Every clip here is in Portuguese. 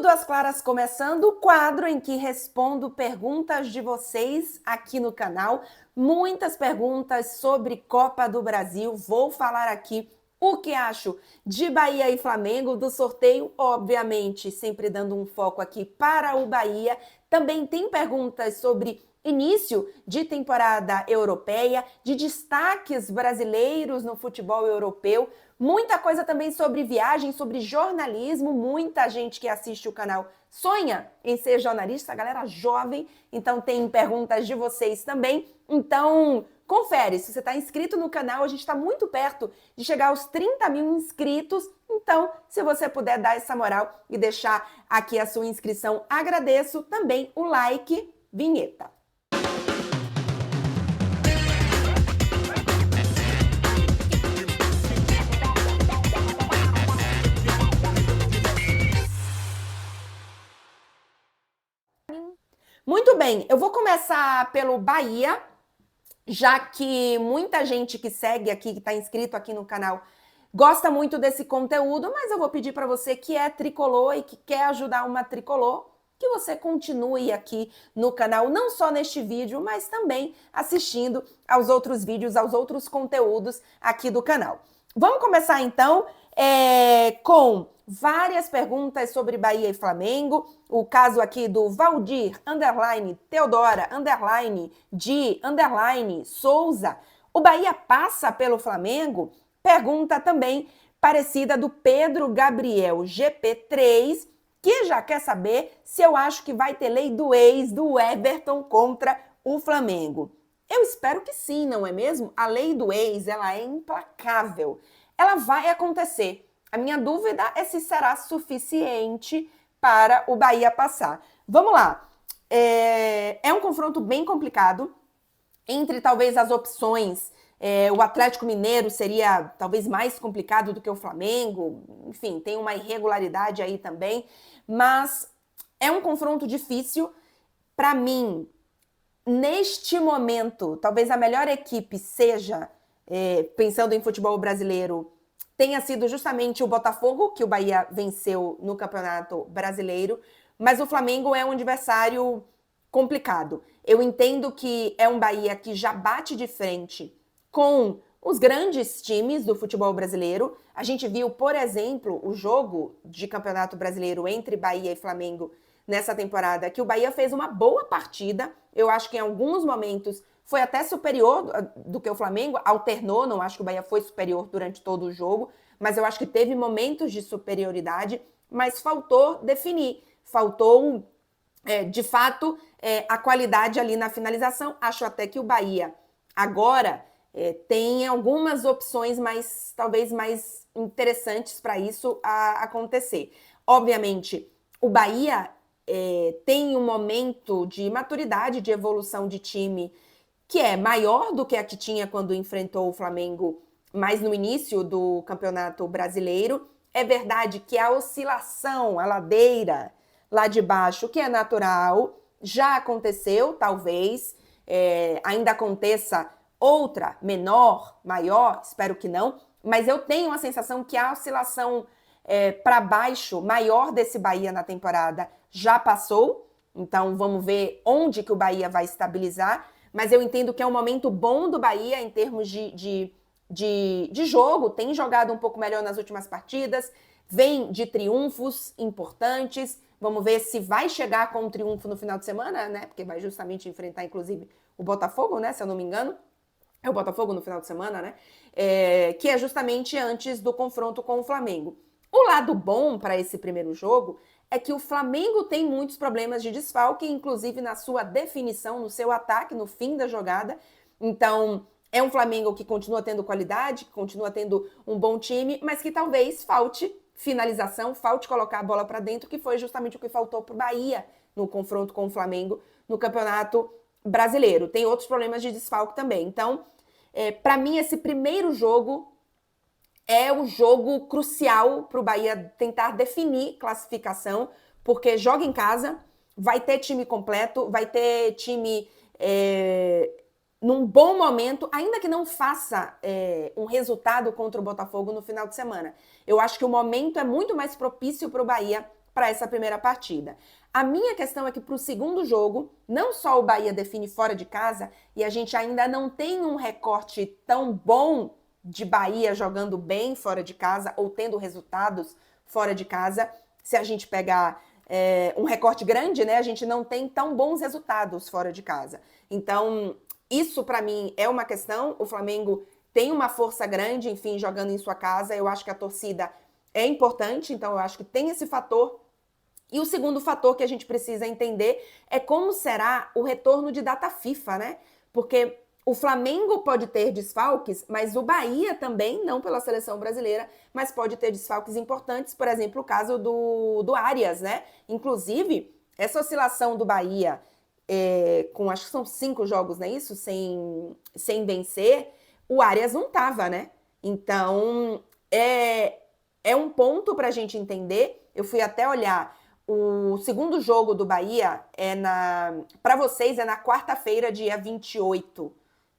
Tudo às claras começando, o quadro em que respondo perguntas de vocês aqui no canal. Muitas perguntas sobre Copa do Brasil. Vou falar aqui o que acho de Bahia e Flamengo, do sorteio, obviamente, sempre dando um foco aqui para o Bahia. Também tem perguntas sobre início de temporada europeia, de destaques brasileiros no futebol europeu. Muita coisa também sobre viagem, sobre jornalismo. Muita gente que assiste o canal sonha em ser jornalista, a galera jovem. Então tem perguntas de vocês também. Então confere, se você está inscrito no canal, a gente está muito perto de chegar aos 30 mil inscritos. Então, se você puder dar essa moral e deixar aqui a sua inscrição, agradeço. Também o like, vinheta. Muito bem, eu vou começar pelo Bahia, já que muita gente que segue aqui, que está inscrito aqui no canal, gosta muito desse conteúdo, mas eu vou pedir para você que é tricolor e que quer ajudar uma tricolor, que você continue aqui no canal, não só neste vídeo, mas também assistindo aos outros vídeos, aos outros conteúdos aqui do canal. Vamos começar então com várias perguntas sobre Bahia e Flamengo. O caso aqui do Valdir, Teodora, Souza. O Bahia passa pelo Flamengo? Pergunta também parecida do Pedro Gabriel, GP3, que já quer saber se eu acho que vai ter lei do ex do Everton contra o Flamengo. Eu espero que sim, não é mesmo? A lei do ex, ela é implacável. Ela vai acontecer. A minha dúvida é se será suficiente para o Bahia passar. Vamos lá. É um confronto bem complicado. Entre talvez as opções, o Atlético Mineiro seria talvez mais complicado do que o Flamengo. Enfim, tem uma irregularidade aí também. Mas é um confronto difícil. Para mim, neste momento, talvez a melhor equipe seja, pensando em futebol brasileiro, tenha sido justamente o Botafogo, que o Bahia venceu no Campeonato Brasileiro, mas o Flamengo é um adversário complicado. Eu entendo que é um Bahia que já bate de frente com os grandes times do futebol brasileiro. A gente viu, por exemplo, o jogo de Campeonato Brasileiro entre Bahia e Flamengo nessa temporada, que o Bahia fez uma boa partida. Eu acho que em alguns momentos foi até superior do que o Flamengo, alternou, não acho que o Bahia foi superior durante todo o jogo, mas eu acho que teve momentos de superioridade, mas faltou definir, faltou, de fato, a qualidade ali na finalização. Acho até que o Bahia agora tem algumas opções talvez mais interessantes para isso acontecer. Obviamente, o Bahia tem um momento de maturidade, de evolução de time que é maior do que a que tinha quando enfrentou o Flamengo mais no início do Campeonato Brasileiro. É verdade que a oscilação, a ladeira lá de baixo, que é natural, já aconteceu, talvez ainda aconteça outra, menor, maior, espero que não, mas eu tenho a sensação que a oscilação para baixo, maior desse Bahia na temporada, já passou. Então vamos ver onde que o Bahia vai estabilizar, mas eu entendo que é um momento bom do Bahia em termos de jogo, tem jogado um pouco melhor nas últimas partidas, vem de triunfos importantes. Vamos ver se vai chegar com um triunfo no final de semana, né? Porque vai justamente enfrentar, inclusive, o Botafogo, né? Se eu não me engano. É o Botafogo no final de semana, né? Que é justamente antes do confronto com o Flamengo. O lado bom para esse primeiro jogo é que o Flamengo tem muitos problemas de desfalque, inclusive na sua definição, no seu ataque, no fim da jogada. Então, é um Flamengo que continua tendo qualidade, que continua tendo um bom time, mas que talvez falte finalização, falte colocar a bola para dentro, que foi justamente o que faltou para o Bahia no confronto com o Flamengo no Campeonato Brasileiro. Tem outros problemas de desfalque também. Então, para mim, esse primeiro jogo é o jogo crucial para o Bahia tentar definir classificação, porque joga em casa, vai ter time completo, vai ter time num bom momento, ainda que não faça um resultado contra o Botafogo no final de semana. Eu acho que o momento é muito mais propício para o Bahia para essa primeira partida. A minha questão é que para o segundo jogo, não só o Bahia define fora de casa, e a gente ainda não tem um recorte tão bom de Bahia jogando bem fora de casa ou tendo resultados fora de casa. Se a gente pegar um recorte grande, né, a gente não tem tão bons resultados fora de casa. Então, isso para mim é uma questão. O Flamengo tem uma força grande, enfim, jogando em sua casa. Eu acho que a torcida é importante, então eu acho que tem esse fator. E o segundo fator que a gente precisa entender é como será o retorno de data FIFA, né? Porque o Flamengo pode ter desfalques, mas o Bahia também, não pela seleção brasileira, mas pode ter desfalques importantes, por exemplo, o caso do Arias, né? Inclusive, essa oscilação do Bahia, com acho que são 5 jogos, não é isso? Sem vencer, o Arias não tava, né? Então, é um ponto pra gente entender. Eu fui até olhar. O segundo jogo do Bahia para vocês é na quarta-feira, dia 28,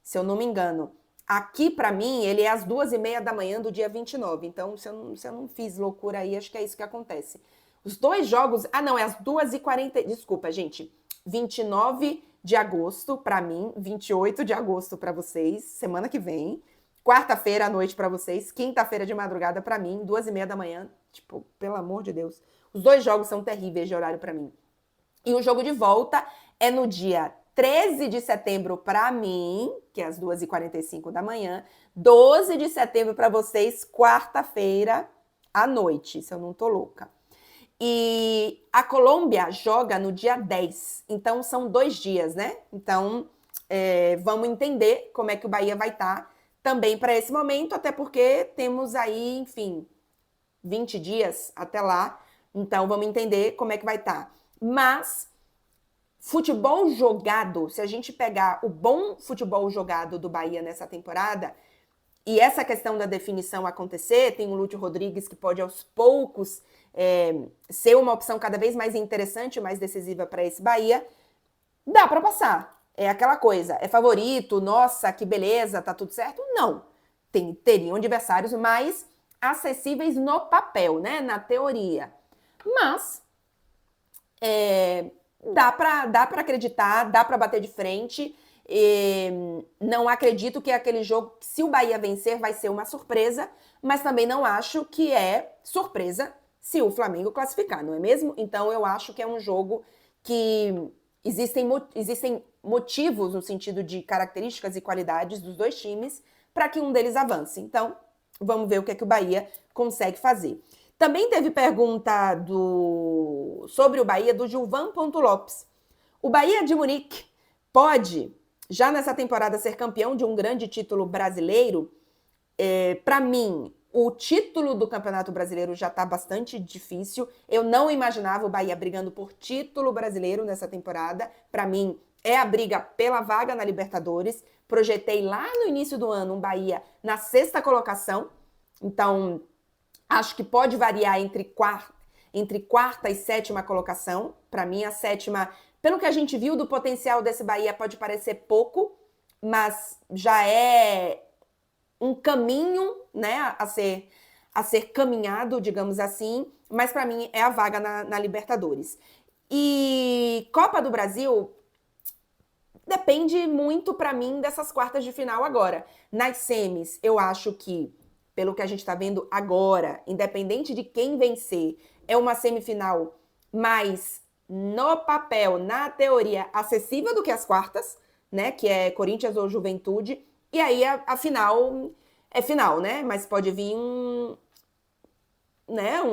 se eu não me engano. Aqui, para mim, ele é às 2h30 da manhã do dia 29. Então, se eu não fiz loucura aí, acho que é isso que acontece. Os 2 jogos... Ah, não, é às 2h40... Desculpa, gente. 29 de agosto para mim, 28 de agosto para vocês, semana que vem. Quarta-feira à noite para vocês, quinta-feira de madrugada para mim, 2h30 da manhã. Tipo, pelo amor de Deus. Os 2 jogos são terríveis de horário para mim. E o jogo de volta é no dia 13 de setembro para mim, que é às 2h45 da manhã. 12 de setembro para vocês, quarta-feira à noite, se eu não tô louca. E a Colômbia joga no dia 10. Então, são 2 dias, né? Então, vamos entender como é que o Bahia vai estar também para esse momento, até porque temos aí, enfim, 20 dias até lá. Então, vamos entender como é que vai estar. Mas, futebol jogado, se a gente pegar o bom futebol jogado do Bahia nessa temporada, e essa questão da definição acontecer, tem o Lúcio Rodrigues que pode aos poucos ser uma opção cada vez mais interessante, mais decisiva para esse Bahia, dá para passar. É aquela coisa, é favorito, nossa, que beleza, tá tudo certo? Não. Teriam adversários mais acessíveis no papel, né, na teoria. Mas dá para acreditar, dá para bater de frente. Não acredito que é aquele jogo que, se o Bahia vencer, vai ser uma surpresa, mas também não acho que é surpresa se o Flamengo classificar, não é mesmo? Então eu acho que é um jogo que existem motivos no sentido de características e qualidades dos 2 times para que um deles avance. Então, vamos ver o que é que o Bahia consegue fazer. Também teve pergunta sobre o Bahia do Gilvan Lopes. O Bahia de Munique pode, já nessa temporada, ser campeão de um grande título brasileiro? Para mim, o título do Campeonato Brasileiro já está bastante difícil. Eu não imaginava o Bahia brigando por título brasileiro nessa temporada. Para mim, é a briga pela vaga na Libertadores. Projetei lá no início do ano um Bahia na 6ª colocação. Então, acho que pode variar entre quarta e 7ª colocação. Para mim, a 7ª, pelo que a gente viu do potencial desse Bahia, pode parecer pouco, mas já é um caminho, né, a ser caminhado, digamos assim. Mas para mim é a vaga na Libertadores. E Copa do Brasil depende muito para mim dessas quartas de final agora. Nas semis, eu acho que, pelo que a gente está vendo agora, independente de quem vencer, é uma semifinal mais, no papel, na teoria, acessível do que as quartas, né? Que é Corinthians ou Juventude. E aí a final é final, né? Mas pode vir um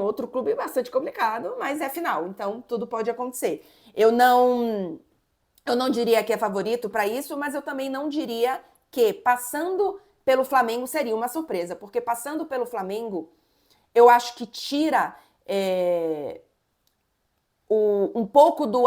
outro clube bastante complicado, mas é final. Então, tudo pode acontecer. Eu não diria que é favorito para isso, mas eu também não diria que passando pelo Flamengo seria uma surpresa, porque passando pelo Flamengo, eu acho que tira um pouco do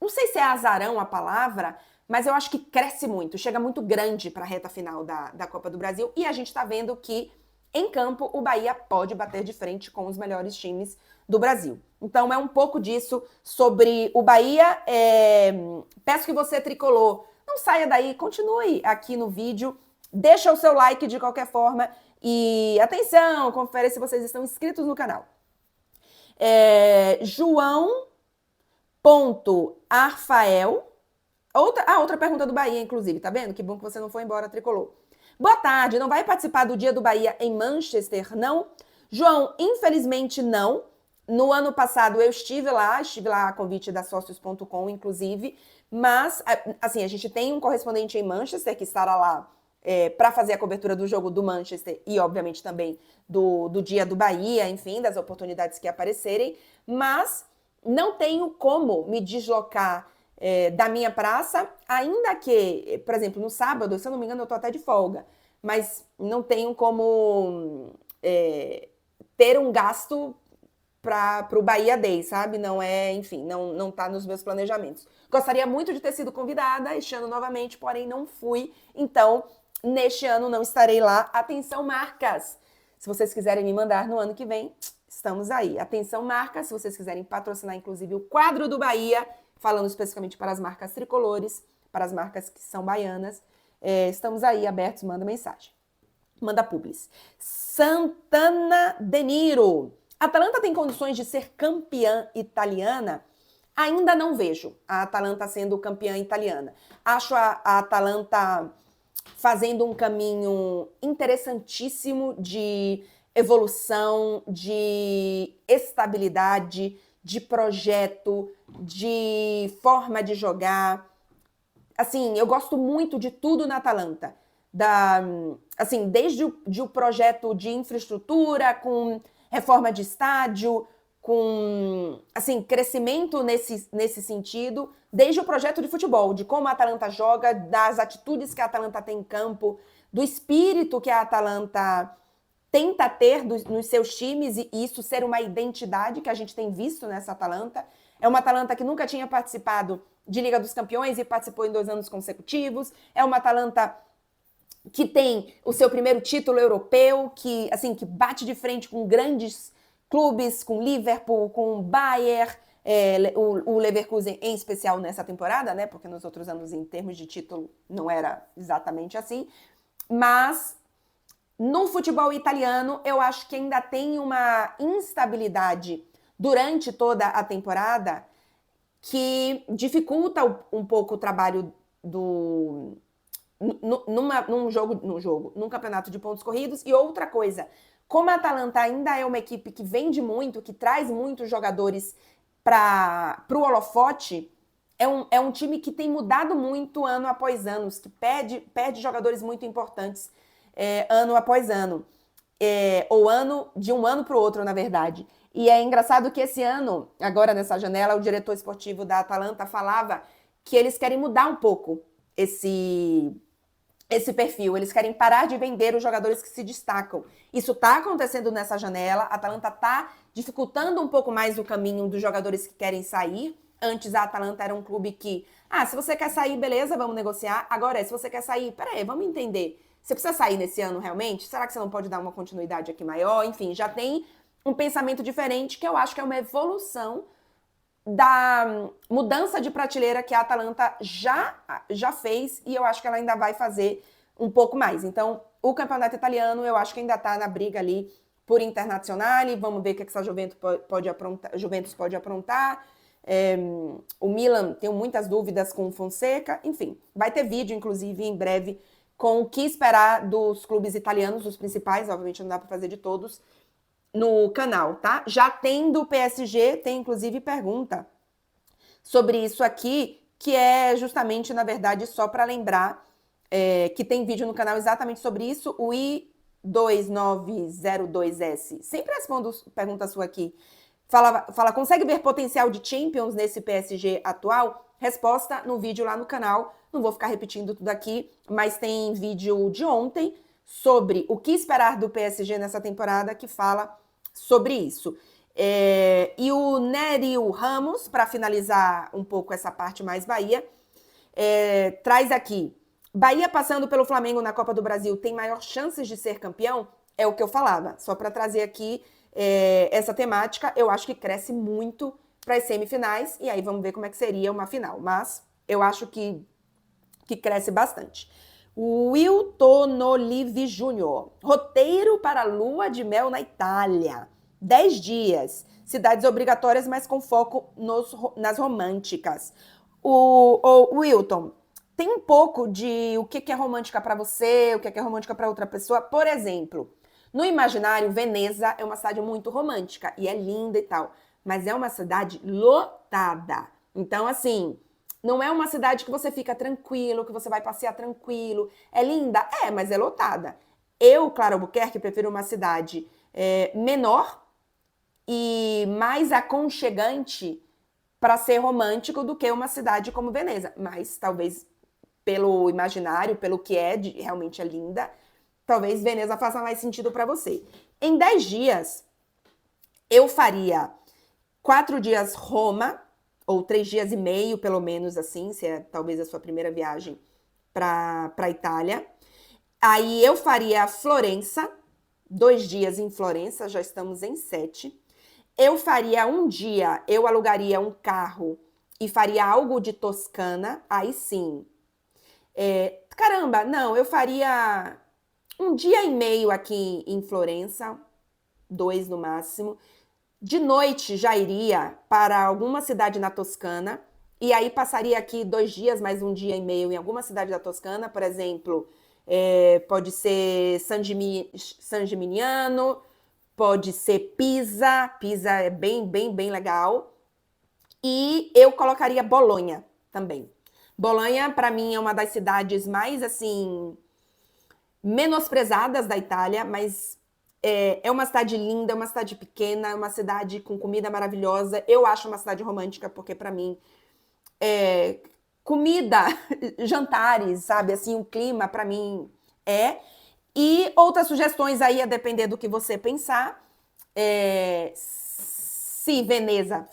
não sei se é azarão a palavra, mas eu acho que cresce muito, chega muito grande para a reta final da Copa do Brasil, e a gente está vendo que em campo o Bahia pode bater de frente com os melhores times do Brasil. Então é um pouco disso sobre o Bahia. Peço que você, tricolor, não saia daí, continue aqui no vídeo, deixa o seu like de qualquer forma e atenção, confere se vocês estão inscritos no canal. João ponto Arfael. Outra pergunta do Bahia, inclusive, tá vendo? Que bom que você não foi embora, tricolor. Boa tarde, não vai participar do Dia do Bahia em Manchester, não? João, infelizmente não. No ano passado eu estive lá a convite da Sócios.com, inclusive, mas, assim, a gente tem um correspondente em Manchester que estará lá para fazer a cobertura do jogo do Manchester e, obviamente, também do Dia do Bahia, enfim, das oportunidades que aparecerem, mas não tenho como me deslocar da minha praça, ainda que, por exemplo, no sábado, se eu não me engano, eu tô até de folga, mas não tenho como ter um gasto para o Bahia Day, sabe? Não é, enfim, não tá nos meus planejamentos. Gostaria muito de ter sido convidada este ano novamente, porém não fui. Então, neste ano não estarei lá. Atenção, marcas! Se vocês quiserem me mandar no ano que vem, estamos aí. Atenção, marcas, se vocês quiserem patrocinar, inclusive, o quadro do Bahia, falando especificamente para as marcas tricolores, para as marcas que são baianas, estamos aí abertos, manda mensagem. Manda publis. Santana Deniro. Atalanta tem condições de ser campeã italiana? Ainda não vejo a Atalanta sendo campeã italiana. Acho a Atalanta fazendo um caminho interessantíssimo de evolução, de estabilidade, de projeto, de forma de jogar. Assim, eu gosto muito de tudo na Atalanta. Assim, desde o projeto de infraestrutura, com reforma de estádio, com assim, crescimento nesse sentido, desde o projeto de futebol, de como a Atalanta joga, das atitudes que a Atalanta tem em campo, do espírito que a Atalanta tenta ter nos seus times, e isso ser uma identidade que a gente tem visto nessa Atalanta. É uma Atalanta que nunca tinha participado de Liga dos Campeões e participou em 2 anos consecutivos. É uma Atalanta que tem o seu primeiro título europeu, que bate de frente com grandes clubes, com Liverpool, com Bayern, o Leverkusen em especial nessa temporada, né? Porque nos outros anos, em termos de título, não era exatamente assim. Mas no futebol italiano, eu acho que ainda tem uma instabilidade durante toda a temporada que dificulta um pouco o trabalho num campeonato de pontos corridos. E outra coisa, como a Atalanta ainda é uma equipe que vende muito, que traz muitos jogadores para o holofote, é um time que tem mudado muito ano após ano, que perde jogadores muito importantes ano após ano. Ou de um ano para o outro, na verdade. E é engraçado que esse ano, agora nessa janela, o diretor esportivo da Atalanta falava que eles querem mudar um pouco esse perfil. Eles querem parar de vender os jogadores que se destacam. Isso está acontecendo nessa janela. A Atalanta está dificultando um pouco mais o caminho dos jogadores que querem sair. Antes a Atalanta era um clube que, se você quer sair, beleza, vamos negociar. Agora se você quer sair, peraí, vamos entender. Você precisa sair nesse ano realmente? Será que você não pode dar uma continuidade aqui maior? Enfim, já tem um pensamento diferente, que eu acho que é uma evolução da mudança de prateleira que a Atalanta já fez, e eu acho que ela ainda vai fazer um pouco mais. Então, o campeonato italiano, eu acho que ainda está na briga ali por Internazionale. Vamos ver o que essa Juventus pode aprontar. O Milan, tenho muitas dúvidas com o Fonseca. Enfim, vai ter vídeo, inclusive, em breve, com o que esperar dos clubes italianos, os principais, obviamente não dá para fazer de todos, no canal, tá? Já tem do PSG, tem inclusive pergunta sobre isso aqui, que é justamente, na verdade, só para lembrar que tem vídeo no canal exatamente sobre isso. O I2902S, sempre respondo pergunta sua aqui. Fala, consegue ver potencial de Champions nesse PSG atual? Resposta no vídeo lá no canal. Não vou ficar repetindo tudo aqui, mas tem vídeo de ontem sobre o que esperar do PSG nessa temporada, que fala sobre isso. E o Nério Ramos, para finalizar um pouco essa parte mais Bahia, traz aqui: Bahia passando pelo Flamengo na Copa do Brasil tem maior chances de ser campeão? É o que eu falava, só para trazer aqui essa temática. Eu acho que cresce muito para as semifinais, e aí vamos ver como é que seria uma final, mas eu acho que cresce bastante. Wilton Olive Júnior. Roteiro para lua de mel na Itália. 10 dias. Cidades obrigatórias, mas com foco nas românticas. O Wilton, tem um pouco de o que é romântica para você, o que é romântica para outra pessoa. Por exemplo, no imaginário, Veneza é uma cidade muito romântica e é linda e tal, mas é uma cidade lotada. Então, assim, não é uma cidade que você fica tranquilo, que você vai passear tranquilo. É linda? É, mas é lotada. Eu, Clara Albuquerque, prefiro uma cidade menor e mais aconchegante para ser romântico do que uma cidade como Veneza. Mas talvez pelo imaginário, pelo que realmente é linda, talvez Veneza faça mais sentido para você. Em 10 dias, eu faria 4 dias Roma, ou 3 dias e meio, pelo menos, assim, se é talvez a sua primeira viagem para a Itália. Aí eu faria Florença, 2 dias em Florença, já estamos em 7. Eu faria um dia, eu alugaria um carro e faria algo de Toscana, aí sim. Caramba, não, eu faria um dia e meio aqui em Florença, 2 no máximo. De noite já iria para alguma cidade na Toscana, e aí passaria aqui 2 dias, mais um dia e meio em alguma cidade da Toscana, por exemplo, pode ser San Gimignano, pode ser Pisa, Pisa é bem, bem, bem legal. E eu colocaria Bolonha também. Bolonha, para mim, é uma das cidades mais, assim, menosprezadas da Itália, mas é uma cidade linda, é uma cidade pequena, é uma cidade com comida maravilhosa. Eu acho uma cidade romântica, porque para mim, comida, jantares, sabe? Assim, o clima, para mim, é. E outras sugestões aí, a depender do que você pensar. Se Veneza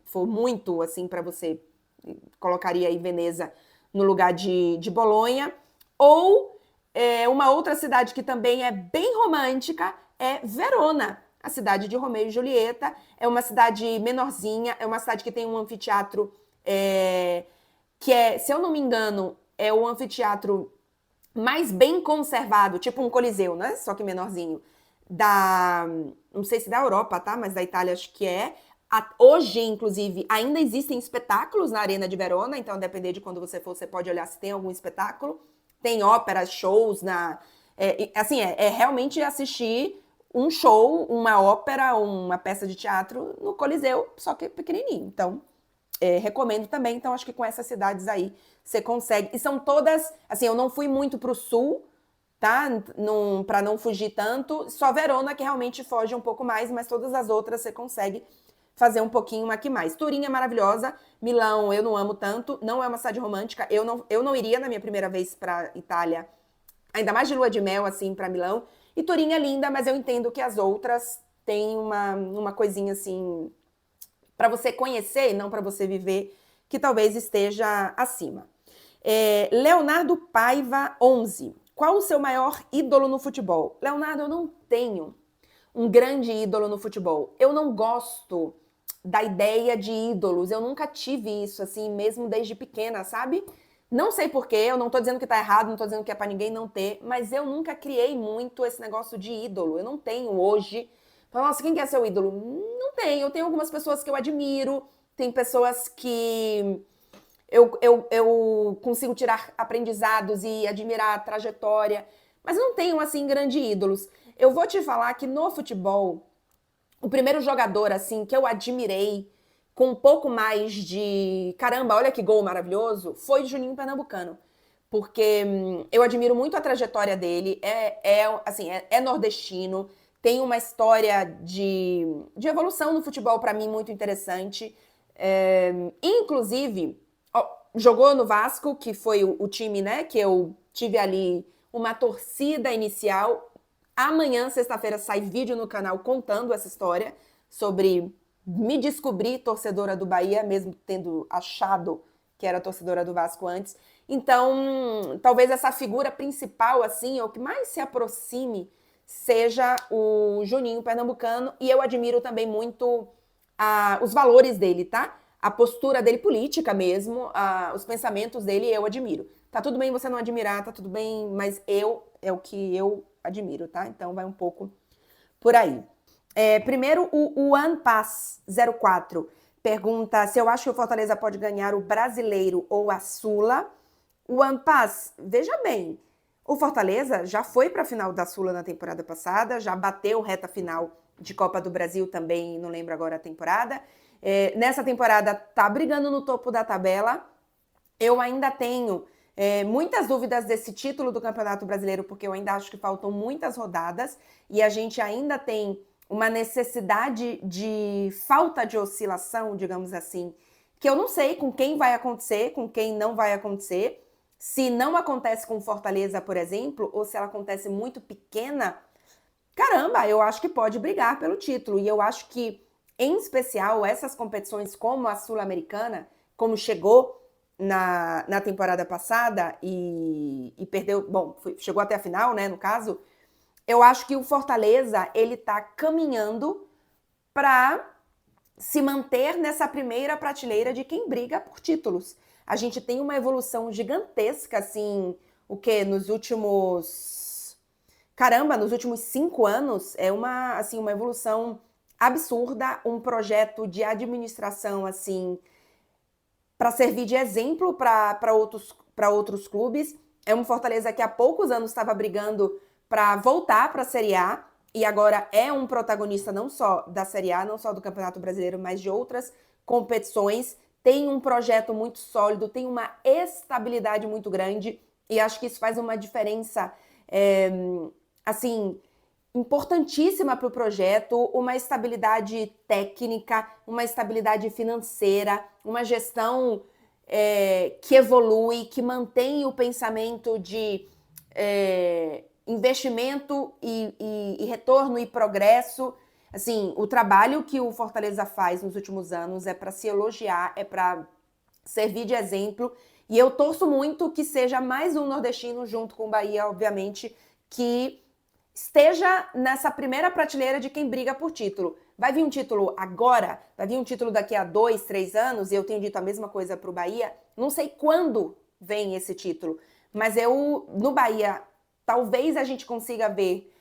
for muito, assim, para você, colocaria aí Veneza no lugar de Bolonha. Ou uma outra cidade que também é bem romântica é Verona, a cidade de Romeu e Julieta. É uma cidade menorzinha, é uma cidade que tem um anfiteatro que se eu não me engano, é o anfiteatro mais bem conservado, tipo um Coliseu, né? Só que menorzinho. Não sei se da Europa, tá? Mas da Itália acho que é. Hoje, inclusive, ainda existem espetáculos na Arena de Verona, então, a depender de quando você for, você pode olhar se tem algum espetáculo. Tem óperas, shows assim, realmente assistir um show, uma ópera, uma peça de teatro no Coliseu, só que pequenininho. Então, recomendo também. Então, acho que com essas cidades aí você consegue. E são todas, assim, eu não fui muito pro sul, tá? Para não fugir tanto. Só Verona que realmente foge um pouco mais, mas todas as outras você consegue fazer um pouquinho aqui mais. Turim é maravilhosa. Milão eu não amo tanto. Não é uma cidade romântica. Eu não iria na minha primeira vez para Itália, ainda mais de lua de mel, assim, para Milão. E Turim é linda, mas eu entendo que as outras têm uma coisinha assim para você conhecer e não para você viver, que talvez esteja acima. Leonardo Paiva 11. Qual o seu maior ídolo no futebol? Leonardo, eu não tenho um grande ídolo no futebol. Eu não gosto da ideia de ídolos. Eu nunca tive isso, assim, mesmo desde pequena, sabe? Não sei porquê, eu não tô dizendo que tá errado, não tô dizendo que é pra ninguém não ter, mas eu nunca criei muito esse negócio de ídolo. Eu não tenho hoje. Nossa, quem que é seu ídolo? Não tenho. Eu tenho algumas pessoas que eu admiro, tem pessoas que eu consigo tirar aprendizados e admirar a trajetória, mas não tenho, assim, grandes ídolos. Eu vou te falar que no futebol, o primeiro jogador, assim, que eu admirei com um pouco mais de caramba, olha que gol maravilhoso, foi Juninho Pernambucano. Porque eu admiro muito a trajetória dele, assim, é nordestino, tem uma história de evolução no futebol para mim muito interessante. Inclusive, jogou no Vasco, que foi o time, né, que eu tive ali uma torcida inicial. Amanhã, sexta-feira, sai vídeo no canal contando essa história sobre me descobrir torcedora do Bahia, mesmo tendo achado que era torcedora do Vasco antes. Então, talvez essa figura principal, assim, ou que mais se aproxime, seja o Juninho Pernambucano. E eu admiro também muito os valores dele, tá? A postura dele política mesmo, os pensamentos dele, eu admiro. Tá tudo bem você não admirar, tá tudo bem, mas é o que eu admiro, tá? Então vai um pouco por aí. Primeiro, o OnePass04 pergunta se eu acho que o Fortaleza pode ganhar o Brasileiro ou a Sula. O OnePass, veja bem, o Fortaleza já foi para a final da Sula na temporada passada, já bateu reta final de Copa do Brasil também, não lembro agora a temporada. Nessa temporada tá brigando no topo da tabela. Eu ainda tenho muitas dúvidas desse título do Campeonato Brasileiro, porque eu ainda acho que faltam muitas rodadas e a gente ainda tem uma necessidade de falta de oscilação, digamos assim, que eu não sei com quem vai acontecer, com quem não vai acontecer. Se não acontece com Fortaleza, por exemplo, ou se ela acontece muito pequena, caramba, eu acho que pode brigar pelo título. E eu acho que, em especial, essas competições como a Sul-Americana, como chegou na temporada passada e perdeu, bom, chegou até a final, né, no caso, eu acho que o Fortaleza, ele tá caminhando para se manter nessa primeira prateleira de quem briga por títulos. A gente tem uma evolução gigantesca, assim, o quê? Nos últimos 5 anos, é uma evolução absurda, um projeto de administração, assim, para servir de exemplo para outros clubes. É um Fortaleza que há poucos anos estava brigando para voltar para a Série A e agora é um protagonista não só da Série A, não só do Campeonato Brasileiro, mas de outras competições. Tem um projeto muito sólido, tem uma estabilidade muito grande e acho que isso faz uma diferença, assim, importantíssima para o projeto, uma estabilidade técnica, uma estabilidade financeira, uma gestão que evolui, que mantém o pensamento de investimento e retorno e progresso. Assim, o trabalho que o Fortaleza faz nos últimos anos é para se elogiar, é para servir de exemplo. E eu torço muito que seja mais um nordestino, junto com o Bahia, obviamente, que esteja nessa primeira prateleira de quem briga por título. Vai vir um título agora? Vai vir um título daqui a 2, 3 anos? E eu tenho dito a mesma coisa para o Bahia. Não sei quando vem esse título, mas no Bahia, talvez a gente consiga ver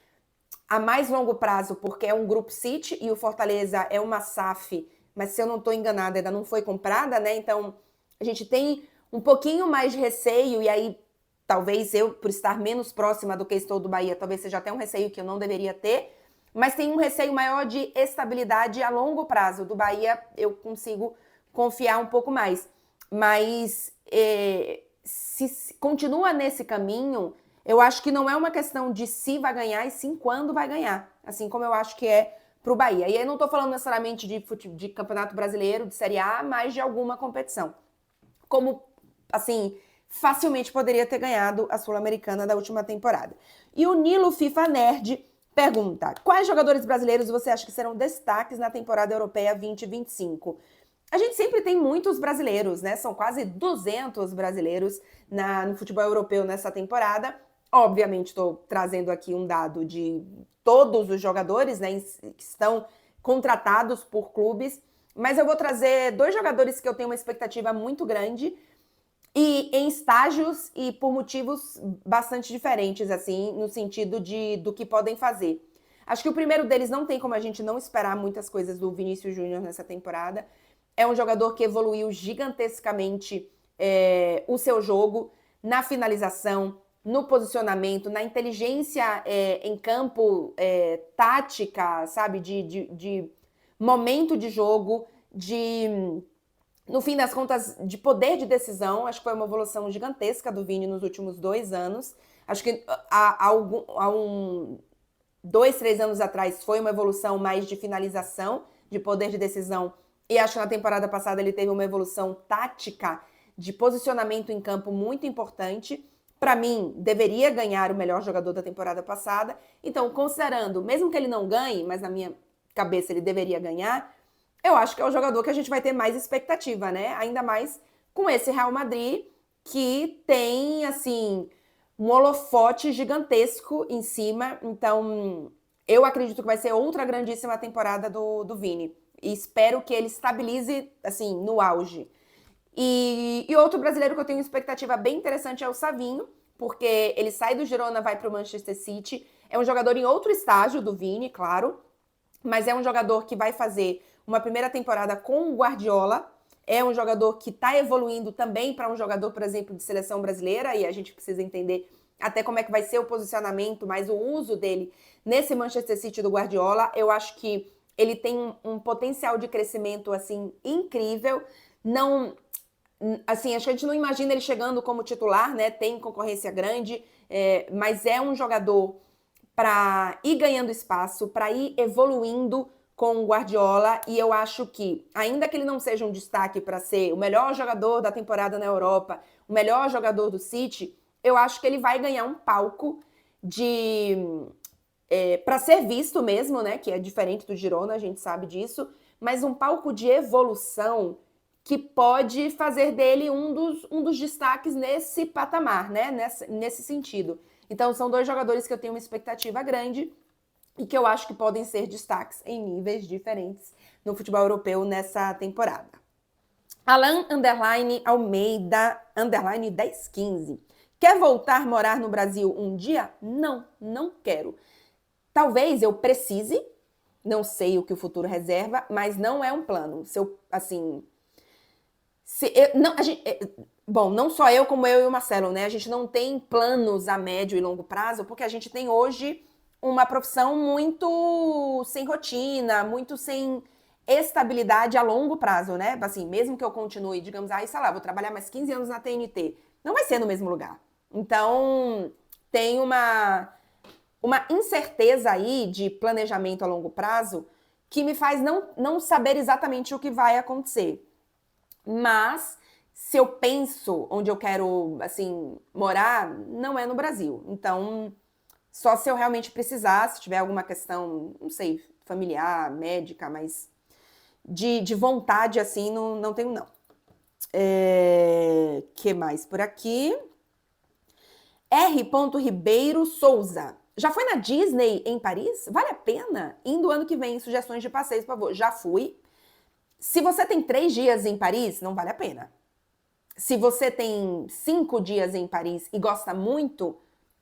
a mais longo prazo, porque é um Group City e o Fortaleza é uma SAF, mas se eu não estou enganada, ainda não foi comprada, né? Então, a gente tem um pouquinho mais de receio, e aí, talvez eu, por estar menos próxima do que estou do Bahia, talvez seja até um receio que eu não deveria ter, mas tem um receio maior de estabilidade a longo prazo. Do Bahia, eu consigo confiar um pouco mais. Mas, se continua nesse caminho, eu acho que não é uma questão de se vai ganhar, e sim quando vai ganhar. Assim como eu acho que é pro Bahia. E aí eu não tô falando necessariamente de Campeonato Brasileiro, de Série A, mas de alguma competição. Como, assim, facilmente poderia ter ganhado a Sul-Americana da última temporada. E o Nilo FIFA Nerd pergunta: quais jogadores brasileiros você acha que serão destaques na temporada europeia 2025? A gente sempre tem muitos brasileiros, né? São quase 200 brasileiros no futebol europeu nessa temporada. Obviamente, estou trazendo aqui um dado de todos os jogadores, né, que estão contratados por clubes, mas eu vou trazer 2 jogadores que eu tenho uma expectativa muito grande e em estágios e por motivos bastante diferentes, assim, no sentido do que podem fazer. Acho que o primeiro deles não tem como a gente não esperar muitas coisas do Vinícius Júnior nessa temporada. É um jogador que evoluiu gigantescamente o seu jogo na finalização, no posicionamento, na inteligência em campo, tática, sabe? De momento de jogo, no fim das contas, de poder de decisão. Acho que foi uma evolução gigantesca do Vini nos últimos 2 anos. Acho que há 2, 3 anos atrás foi uma evolução mais de finalização, de poder de decisão. E acho que na temporada passada ele teve uma evolução tática de posicionamento em campo muito importante. Para mim, deveria ganhar o melhor jogador da temporada passada. Então, considerando, mesmo que ele não ganhe, mas na minha cabeça ele deveria ganhar, eu acho que é o jogador que a gente vai ter mais expectativa, né? Ainda mais com esse Real Madrid, que tem, assim, um holofote gigantesco em cima. Então, eu acredito que vai ser outra grandíssima temporada do Vini. E espero que ele estabilize, assim, no auge. E outro brasileiro que eu tenho expectativa bem interessante é o Savinho, porque ele sai do Girona, vai para o Manchester City. É um jogador em outro estágio do Vini, claro, mas é um jogador que vai fazer uma primeira temporada com o Guardiola. É um jogador que está evoluindo também para um jogador, por exemplo, de seleção brasileira, e a gente precisa entender até como é que vai ser o posicionamento, mas o uso dele nesse Manchester City do Guardiola. Eu acho que ele tem um potencial de crescimento, assim, incrível. Não, assim, acho que a gente não imagina ele chegando como titular, né? Tem concorrência grande, mas é um jogador para ir ganhando espaço, para ir evoluindo com o Guardiola, e eu acho que, ainda que ele não seja um destaque para ser o melhor jogador da temporada na Europa, o melhor jogador do City, eu acho que ele vai ganhar um palco de para ser visto mesmo, né? Que é diferente do Girona, a gente sabe disso, mas um palco de evolução que pode fazer dele um dos destaques nesse patamar, né? Nesse sentido. Então, são dois jogadores que eu tenho uma expectativa grande e que eu acho que podem ser destaques em níveis diferentes no futebol europeu nessa temporada. Alan Almeida 1015. Quer voltar a morar no Brasil um dia? Não, não quero. Talvez eu precise, não sei o que o futuro reserva, mas não é um plano. Se eu, assim... Bom, não só eu, como eu e o Marcelo, né? A gente não tem planos a médio e longo prazo, porque a gente tem hoje uma profissão muito sem rotina, muito sem estabilidade a longo prazo, né? Assim, mesmo que eu continue, digamos, sei lá, vou trabalhar mais 15 anos na TNT, não vai ser no mesmo lugar. Então, tem uma incerteza aí de planejamento a longo prazo que me faz não saber exatamente o que vai acontecer. Mas, se eu penso onde eu quero, assim, morar, não é no Brasil. Então, só se eu realmente precisar, se tiver alguma questão, não sei, familiar, médica, mas de vontade, assim, não tenho, não. Que mais por aqui? R. Ribeiro Souza. Já foi na Disney em Paris? Vale a pena? Indo ano que vem, sugestões de passeios, por favor. Já fui. Se você tem 3 dias em Paris, não vale a pena. Se você tem 5 dias em Paris e gosta muito,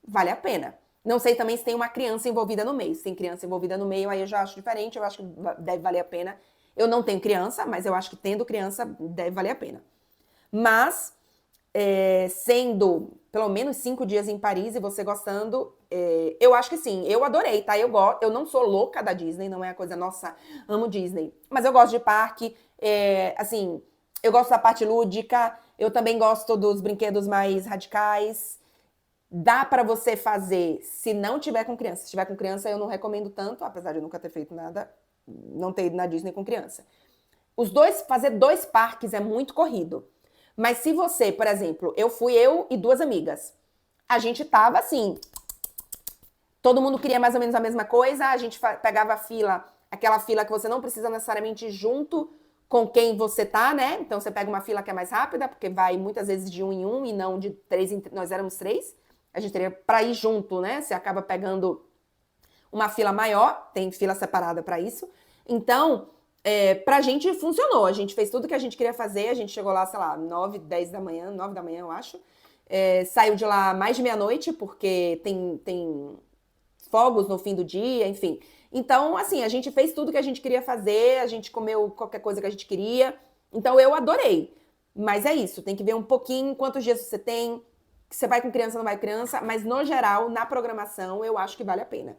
vale a pena. Não sei também se tem uma criança envolvida no meio. Se tem criança envolvida no meio, aí eu já acho diferente, eu acho que deve valer a pena. Eu não tenho criança, mas eu acho que tendo criança, deve valer a pena. Mas, sendo pelo menos 5 dias em Paris e você gostando, eu acho que sim. Eu adorei, tá? Eu não sou louca da Disney, não é a coisa, nossa, amo Disney. Mas eu gosto de parque, assim, eu gosto da parte lúdica, eu também gosto dos brinquedos mais radicais. Dá pra você fazer se não tiver com criança. Se tiver com criança, eu não recomendo tanto, apesar de eu nunca ter feito nada, não ter ido na Disney com criança. Fazer 2 parques é muito corrido. Mas se você, por exemplo, eu e 2 amigas, a gente tava assim, todo mundo queria mais ou menos a mesma coisa, a gente pegava a fila, aquela fila que você não precisa necessariamente ir junto com quem você tá, né? Então você pega uma fila que é mais rápida, porque vai muitas vezes de 1 em 1 e não de 3 em 3. Nós éramos 3, a gente teria pra ir junto, né? Você acaba pegando uma fila maior, tem fila separada pra isso. Então, pra gente funcionou, a gente fez tudo que a gente queria fazer, a gente chegou lá, sei lá, 9 da manhã eu acho, saiu de lá mais de meia-noite, porque tem fogos no fim do dia, enfim. Então, assim, a gente fez tudo que a gente queria fazer, a gente comeu qualquer coisa que a gente queria, então eu adorei. Mas é isso, tem que ver um pouquinho quantos dias você tem, que você vai com criança, não vai com criança, mas no geral, na programação, eu acho que vale a pena.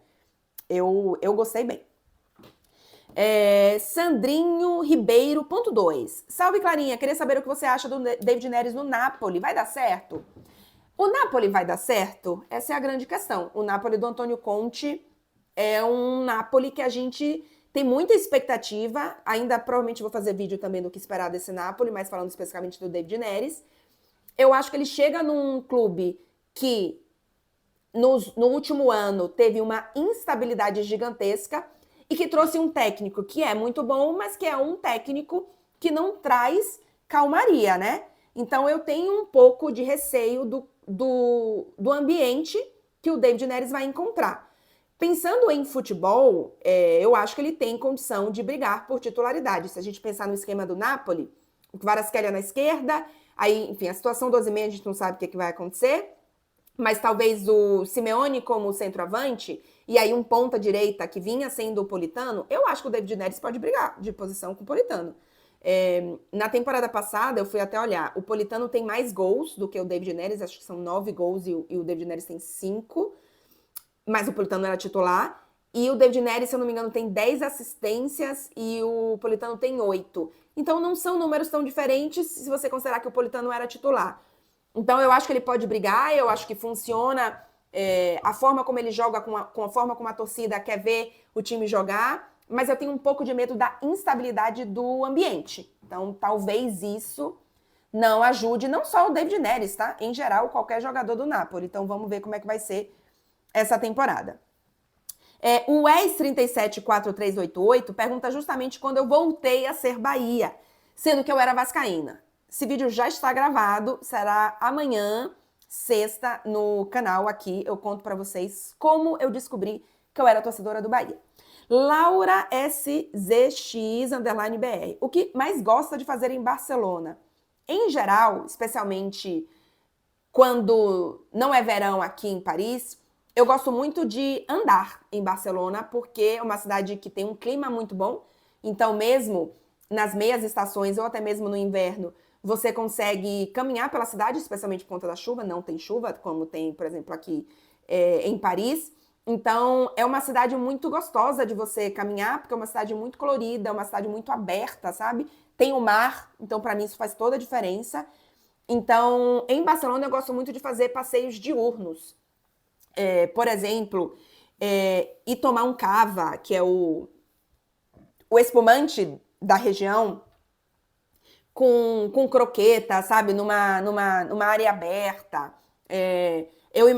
Eu gostei bem. Sandrinho Ribeiro, ponto 2. Salve, Clarinha. Queria saber o que você acha do David Neres no Napoli. Vai dar certo? O Napoli vai dar certo? Essa é a grande questão. O Napoli do Antônio Conte é um Napoli que a gente tem muita expectativa. Ainda provavelmente vou fazer vídeo também do que esperar desse Napoli, mas falando especificamente do David Neres. Eu acho que ele chega num clube que no último ano teve uma instabilidade gigantesca e que trouxe um técnico que é muito bom, mas que é um técnico que não traz calmaria, né? Então eu tenho um pouco de receio do ambiente que o David Neres vai encontrar. Pensando em futebol, eu acho que ele tem condição de brigar por titularidade. Se a gente pensar no esquema do Napoli, o Kvaratskhelia na esquerda, aí, enfim, a situação 12 e meia a gente não sabe o que vai acontecer. mas talvez o Simeone como centroavante, e aí um ponta direita que vinha sendo o Politano, eu acho que o David Neres pode brigar de posição com o Politano. Na temporada passada, eu fui até olhar, o Politano tem mais gols do que o David Neres, acho que são 9 gols e o David Neres tem 5, mas o Politano era titular. E o David Neres, se eu não me engano, tem 10 assistências e o Politano tem 8. Então não são números tão diferentes se você considerar que o Politano era titular. Então eu acho que ele pode brigar, eu acho que funciona a forma como ele joga com a forma como a torcida quer ver o time jogar, mas eu tenho um pouco de medo da instabilidade do ambiente. Então talvez isso não ajude, não só o David Neres, tá? Em geral, qualquer jogador do Napoli. Então vamos ver como é que vai ser essa temporada. O ex-374388 pergunta justamente quando eu voltei a ser Bahia, sendo que eu era vascaína. Esse vídeo já está gravado, será amanhã, sexta, no canal aqui. Eu conto pra vocês como eu descobri que eu era torcedora do Bahia. Laura SZX_BR. O que mais gosta de fazer em Barcelona? Em geral, especialmente quando não é verão aqui em Paris, eu gosto muito de andar em Barcelona, porque é uma cidade que tem um clima muito bom. Então, mesmo nas meias estações ou até mesmo no inverno, você consegue caminhar pela cidade, especialmente por conta da chuva. Não tem chuva, como tem, por exemplo, aqui em Paris. Então, é uma cidade muito gostosa de você caminhar, porque é uma cidade muito colorida, é uma cidade muito aberta, sabe? Tem o mar, então para mim isso faz toda a diferença. Então, em Barcelona eu gosto muito de fazer passeios diurnos. Por exemplo, ir tomar um cava, que é o espumante da região, com croqueta, sabe? Numa área aberta.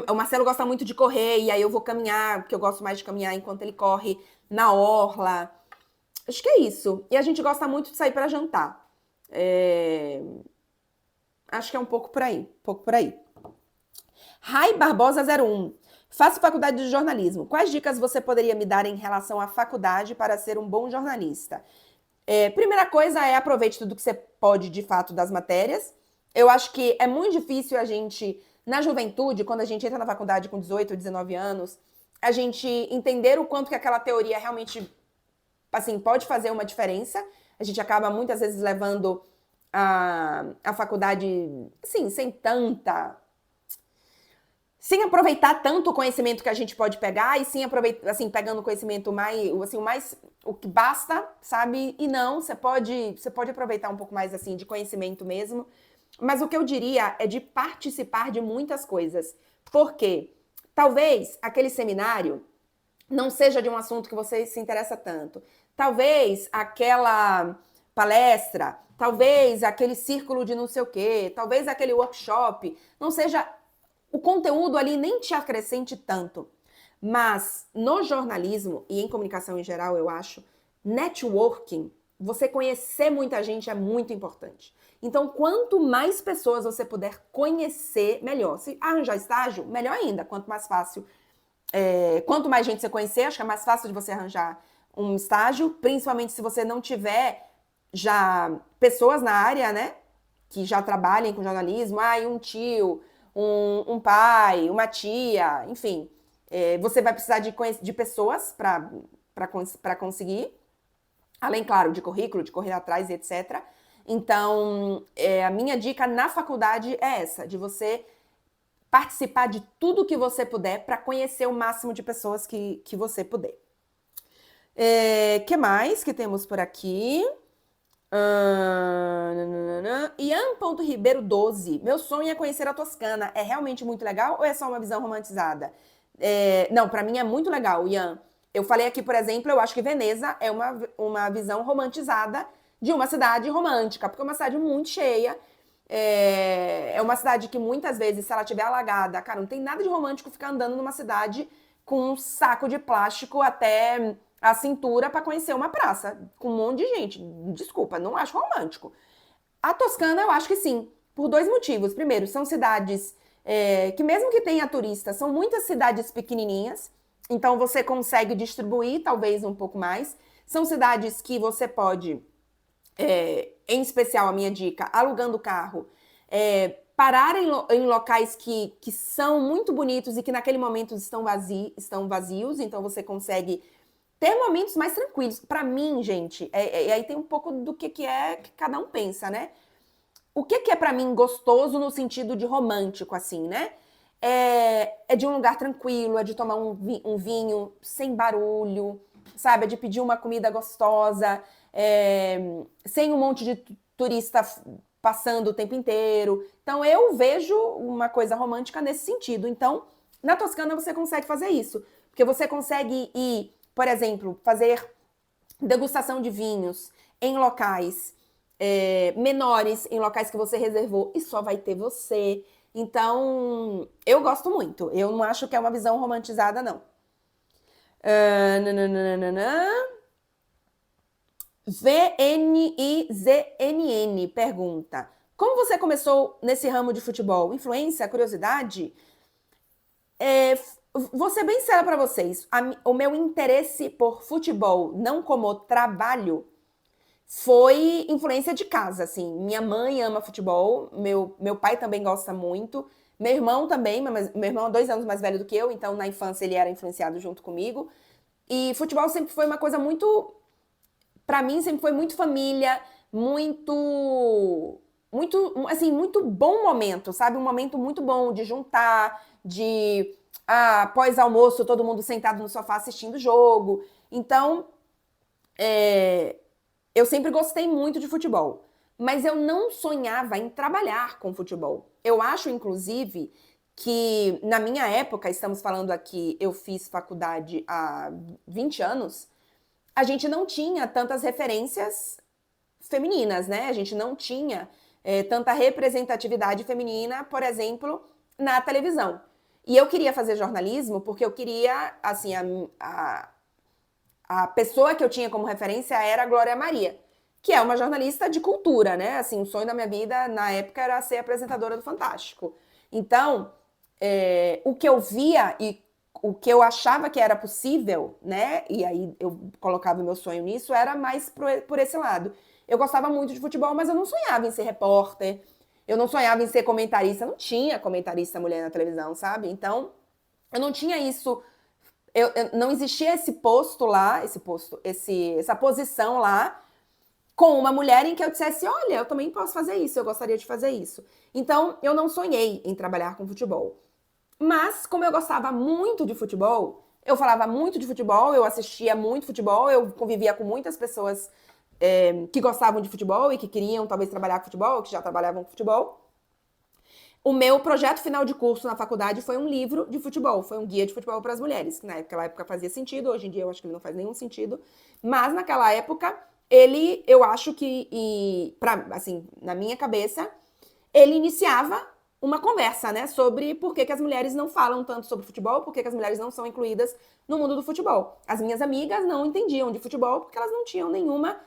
O Marcelo gosta muito de correr, e aí eu vou caminhar, porque eu gosto mais de caminhar enquanto ele corre na orla. Acho que é isso. E a gente gosta muito de sair para jantar. Acho que é um pouco por aí. Rai Barbosa 01. Faço faculdade de jornalismo. Quais dicas você poderia me dar em relação à faculdade para ser um bom jornalista? Primeira coisa é aproveite tudo que você pode de fato das matérias. Eu acho que é muito difícil a gente, na juventude, quando a gente entra na faculdade com 18, 19 anos, a gente entender o quanto que aquela teoria realmente, assim, pode fazer uma diferença. A gente acaba muitas vezes levando a faculdade, assim, sem aproveitar tanto o conhecimento que a gente pode pegar e sim aproveitar, assim, pegando o conhecimento o que basta, sabe? E não, você pode aproveitar um pouco mais, assim, de conhecimento mesmo. Mas o que eu diria é de participar de muitas coisas. Porque talvez aquele seminário não seja de um assunto que você se interessa tanto. Talvez aquela palestra, talvez aquele círculo de não sei o quê, talvez aquele workshop não seja... O conteúdo ali nem te acrescente tanto. Mas no jornalismo e em comunicação em geral, eu acho, networking, você conhecer muita gente é muito importante. Então, quanto mais pessoas você puder conhecer, melhor. Se arranjar estágio, melhor ainda. Quanto mais fácil, quanto mais gente você conhecer, acho que é mais fácil de você arranjar um estágio, principalmente se você não tiver já pessoas na área, né, que já trabalhem com jornalismo, um tio, um pai, uma tia, enfim. Você vai precisar de pessoas para conseguir, além, claro, de currículo, de correr atrás, etc. Então, a minha dica na faculdade é essa, de você participar de tudo que você puder para conhecer o máximo de pessoas que você puder. Que mais que temos por aqui? Ian.Ribeiro 12. Meu sonho é conhecer a Toscana. É realmente muito legal ou é só uma visão romantizada? Não, pra mim é muito legal, Ian. Eu falei aqui, por exemplo, eu acho que Veneza é uma visão romantizada de uma cidade romântica, porque é uma cidade muito cheia. É uma cidade que muitas vezes, se ela estiver alagada, cara, não tem nada de romântico ficar andando numa cidade com um saco de plástico até a cintura para conhecer uma praça com um monte de gente. Desculpa, não acho romântico. A Toscana eu acho que sim, por 2 motivos. Primeiro, são cidades que mesmo que tenha turistas, são muitas cidades pequenininhas, então você consegue distribuir talvez um pouco mais. São cidades que você pode, em especial a minha dica, alugando carro, parar em locais que são muito bonitos e que naquele momento estão vazios, então você consegue ter momentos mais tranquilos. Para mim, gente, e aí tem um pouco do que é que cada um pensa, né? O que é para mim gostoso no sentido de romântico, assim, né? É de um lugar tranquilo, é de tomar um vinho sem barulho, sabe? É de pedir uma comida gostosa, sem um monte de turista passando o tempo inteiro. Então, eu vejo uma coisa romântica nesse sentido. Então, na Toscana você consegue fazer isso. Porque você consegue ir, por exemplo, fazer degustação de vinhos em locais menores, em locais que você reservou e só vai ter você. Então, eu gosto muito. Eu não acho que é uma visão romantizada, não. VNIZNN pergunta: como você começou nesse ramo de futebol? Influência, curiosidade? Vou ser bem séria para vocês. O meu interesse por futebol, não como trabalho, foi influência de casa, assim. Minha mãe ama futebol, meu pai também gosta muito, meu irmão também, mas meu irmão é 2 anos mais velho do que eu, então na infância ele era influenciado junto comigo. E futebol sempre foi uma coisa muito, pra mim sempre foi muito família, assim, muito bom momento, sabe? Um momento muito bom de juntar, de após almoço todo mundo sentado no sofá assistindo o jogo. Então, eu sempre gostei muito de futebol, mas eu não sonhava em trabalhar com futebol. Eu acho, inclusive, que na minha época, estamos falando aqui, eu fiz faculdade há 20 anos, a gente não tinha tantas referências femininas, né? A gente não tinha tanta representatividade feminina, por exemplo, na televisão. E eu queria fazer jornalismo porque eu queria, assim, a pessoa que eu tinha como referência era a Glória Maria, que é uma jornalista de cultura, né? Assim, o sonho da minha vida na época era ser apresentadora do Fantástico. Então, o que eu via e o que eu achava que era possível, né? E aí eu colocava o meu sonho nisso, era mais por esse lado. Eu gostava muito de futebol, mas eu não sonhava em ser repórter, eu não sonhava em ser comentarista, não tinha comentarista mulher na televisão, sabe? Então, eu não tinha isso, não existia esse posto lá, essa posição lá, com uma mulher em que eu dissesse, olha, eu também posso fazer isso, eu gostaria de fazer isso. Então, eu não sonhei em trabalhar com futebol. Mas, como eu gostava muito de futebol, eu falava muito de futebol, eu assistia muito futebol, eu convivia com muitas pessoas que gostavam de futebol e que queriam talvez trabalhar com futebol, que já trabalhavam com futebol. O meu projeto final de curso na faculdade foi um livro de futebol, foi um guia de futebol para as mulheres, que naquela época fazia sentido, hoje em dia eu acho que ele não faz nenhum sentido, mas naquela época eu acho que, assim, na minha cabeça, ele iniciava uma conversa, né, sobre por que as mulheres não falam tanto sobre futebol, por que as mulheres não são incluídas no mundo do futebol. As minhas amigas não entendiam de futebol porque elas não tinham nenhuma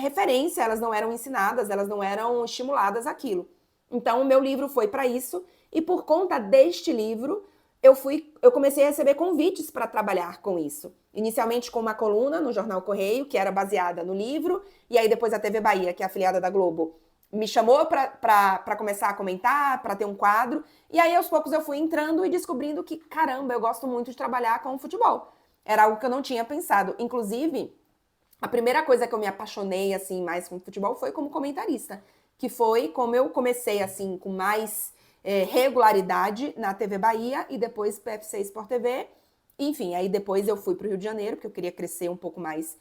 referência, elas não eram ensinadas, elas não eram estimuladas àquilo. Então, o meu livro foi para isso, e por conta deste livro, eu comecei a receber convites para trabalhar com isso. Inicialmente com uma coluna no Jornal Correio, que era baseada no livro, e aí depois a TV Bahia, que é afiliada da Globo, me chamou para começar a comentar, para ter um quadro, e aí aos poucos eu fui entrando e descobrindo que, caramba, eu gosto muito de trabalhar com futebol. Era algo que eu não tinha pensado. Inclusive, a primeira coisa que eu me apaixonei, assim, mais com futebol foi como comentarista, que foi como eu comecei, assim, com mais regularidade na TV Bahia e depois PFC Sport TV. Enfim, aí depois eu fui para o Rio de Janeiro, porque eu queria crescer um pouco mais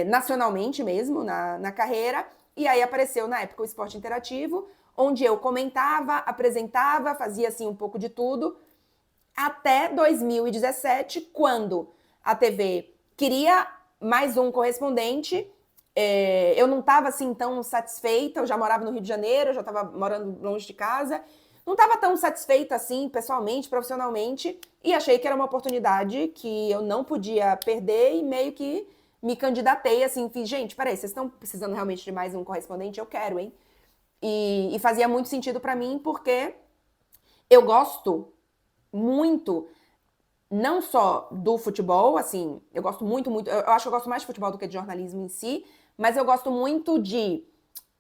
nacionalmente mesmo na carreira. E aí apareceu, na época, o Esporte Interativo, onde eu comentava, apresentava, fazia, assim, um pouco de tudo, até 2017, quando a TV queria mais um correspondente. Eu não estava assim tão satisfeita, eu já morava no Rio de Janeiro, eu já estava morando longe de casa, não estava tão satisfeita assim, pessoalmente, profissionalmente, e achei que era uma oportunidade que eu não podia perder e meio que me candidatei, assim, fiz, gente, peraí, vocês estão precisando realmente de mais um correspondente? Eu quero, hein? E fazia muito sentido para mim, porque eu gosto muito, não só do futebol, assim, eu gosto muito, eu acho que eu gosto mais de futebol do que de jornalismo em si, mas eu gosto muito de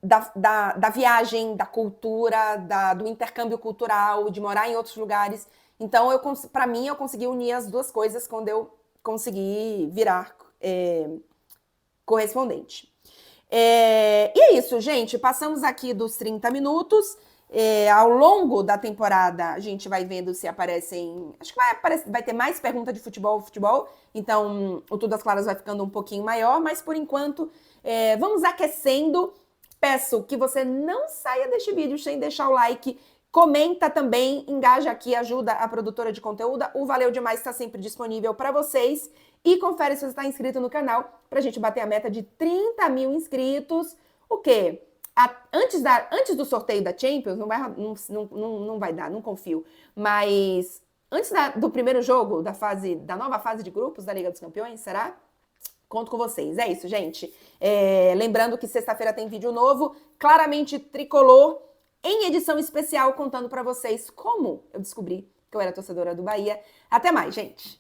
da viagem, da cultura, do intercâmbio cultural, de morar em outros lugares. Então, para mim, eu consegui unir as duas coisas quando eu consegui virar correspondente. E é isso, gente. Passamos aqui dos 30 minutos. Ao longo da temporada, a gente vai vendo se aparecem... Acho que vai ter mais pergunta de futebol. Então, o Tudo às Claras vai ficando um pouquinho maior. Mas, por enquanto, vamos aquecendo. Peço que você não saia deste vídeo sem deixar o like. Comenta também, engaja aqui, ajuda a produtora de conteúdo. O Valeu Demais está sempre disponível para vocês. E confere se você está inscrito no canal para a gente bater a meta de 30 mil inscritos. O quê? Antes do sorteio da Champions, não vai dar, não confio. Mas antes do primeiro jogo da nova fase de grupos da Liga dos Campeões, será? Conto com vocês. É isso, gente. Lembrando que sexta-feira tem vídeo novo, claramente tricolor, em edição especial, contando para vocês como eu descobri que eu era torcedora do Bahia. Até mais, gente!